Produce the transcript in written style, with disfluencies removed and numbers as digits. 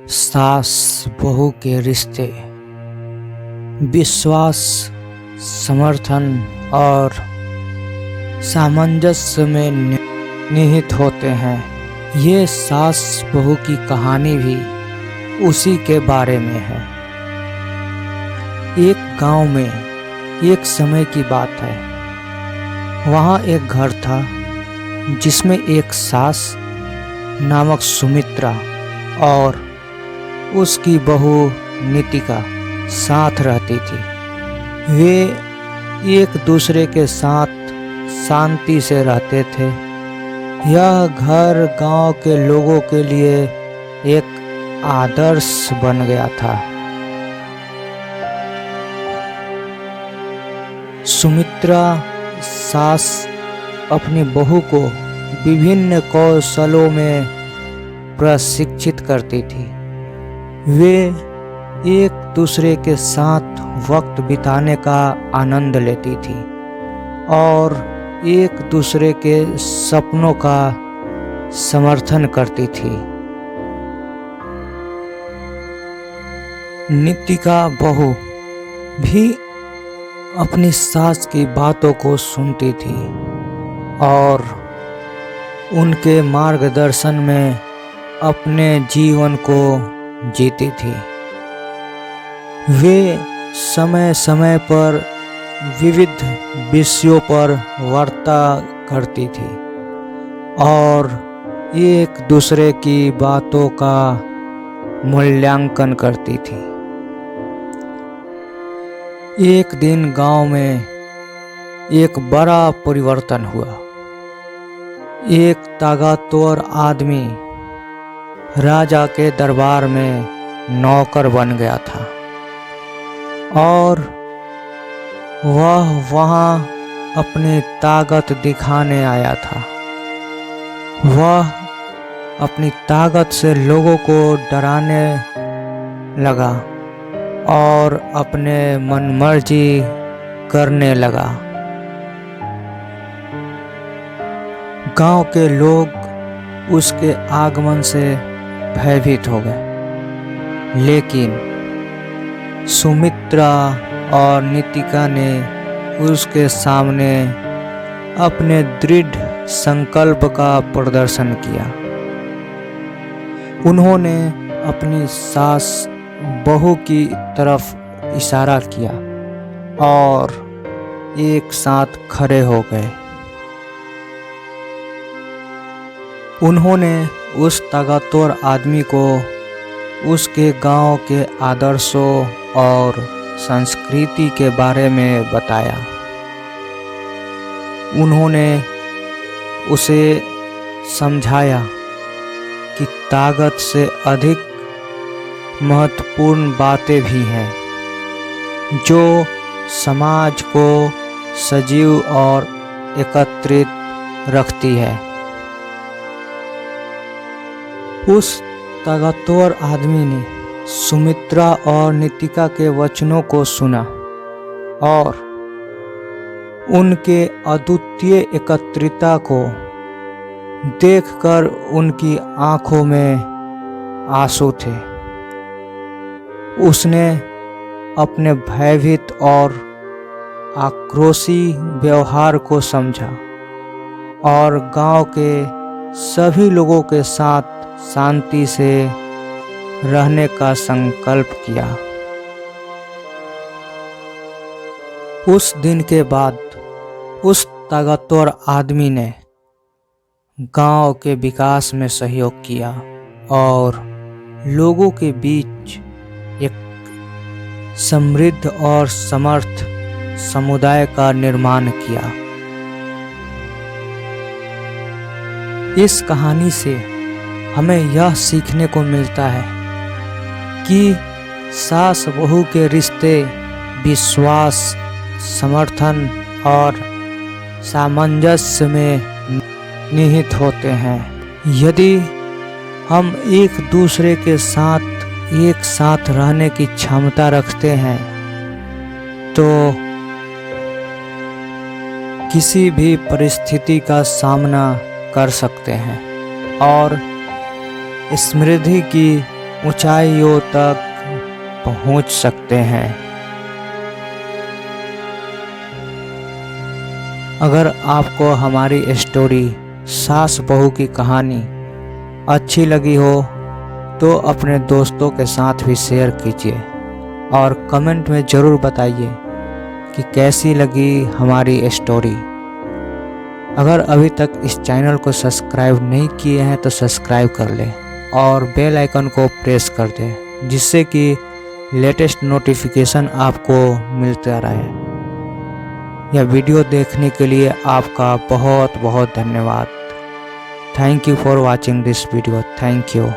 सास बहू के रिश्ते विश्वास, समर्थन और सामंजस्य में निहित होते हैं। ये सास बहू की कहानी भी उसी के बारे में है। एक गांव में एक समय की बात है। वहाँ एक घर था जिसमें एक सास नामक सुमित्रा और उसकी बहू नितिका साथ रहती थी। वे एक दूसरे के साथ शांति से रहते थे। यह घर गांव के लोगों के लिए एक आदर्श बन गया था। सुमित्रा सास अपनी बहू को विभिन्न कौशलों में प्रशिक्षित करती थी। वे एक दूसरे के साथ वक्त बिताने का आनंद लेती थी और एक दूसरे के सपनों का समर्थन करती थी। नितिका बहू भी अपनी सास की बातों को सुनती थी और उनके मार्गदर्शन में अपने जीवन को जीती थी। वे समय समय पर विविध विषयों पर वार्ता करती थी और एक दूसरे की बातों का मूल्यांकन करती थी। एक दिन गांव में एक बड़ा परिवर्तन हुआ। एक ताकतवर आदमी राजा के दरबार में नौकर बन गया था और वह वहां अपनी ताकत दिखाने आया था। वह अपनी ताकत से लोगों को डराने लगा और अपने मनमर्जी करने लगा। गांव के लोग उसके आगमन से भयभीत हो गए, लेकिन सुमित्रा और नितिका ने उसके सामने अपने दृढ़ संकल्प का प्रदर्शन किया। उन्होंने अपनी सास बहू की तरफ इशारा किया और एक साथ खड़े हो गए। उन्होंने उस ताकतवर आदमी को उसके गांव के आदर्शों और संस्कृति के बारे में बताया। उन्होंने उसे समझाया कि ताकत से अधिक महत्वपूर्ण बातें भी हैं जो समाज को सजीव और एकत्रित रखती है। उस ताकतवर आदमी ने सुमित्रा और नितिका के वचनों को सुना और उनके अद्वितीय एकत्रितता को देखकर उनकी आंखों में आंसू थे। उसने अपने भयभीत और आक्रोशी व्यवहार को समझा और गांव के सभी लोगों के साथ शांति से रहने का संकल्प किया। उस दिन के बाद उस ताकतवर आदमी ने गांव के विकास में सहयोग किया और लोगों के बीच एक समृद्ध और समर्थ समुदाय का निर्माण किया। इस कहानी से हमें यह सीखने को मिलता है कि सास बहू के रिश्ते विश्वास, समर्थन और सामंजस्य में निहित होते हैं। यदि हम एक दूसरे के साथ एक साथ रहने की क्षमता रखते हैं तो किसी भी परिस्थिति का सामना कर सकते हैं और समृद्धि की ऊंचाइयों तक पहुंच सकते हैं। अगर आपको हमारी स्टोरी सास बहू की कहानी अच्छी लगी हो तो अपने दोस्तों के साथ भी शेयर कीजिए और कमेंट में ज़रूर बताइए कि कैसी लगी हमारी स्टोरी। अगर अभी तक इस चैनल को सब्सक्राइब नहीं किए हैं तो सब्सक्राइब कर लें और बेल आइकन को प्रेस कर दें, जिससे कि लेटेस्ट नोटिफिकेशन आपको मिलता रहे। यह वीडियो देखने के लिए आपका बहुत बहुत धन्यवाद। Thank you for watching this video. Thank you.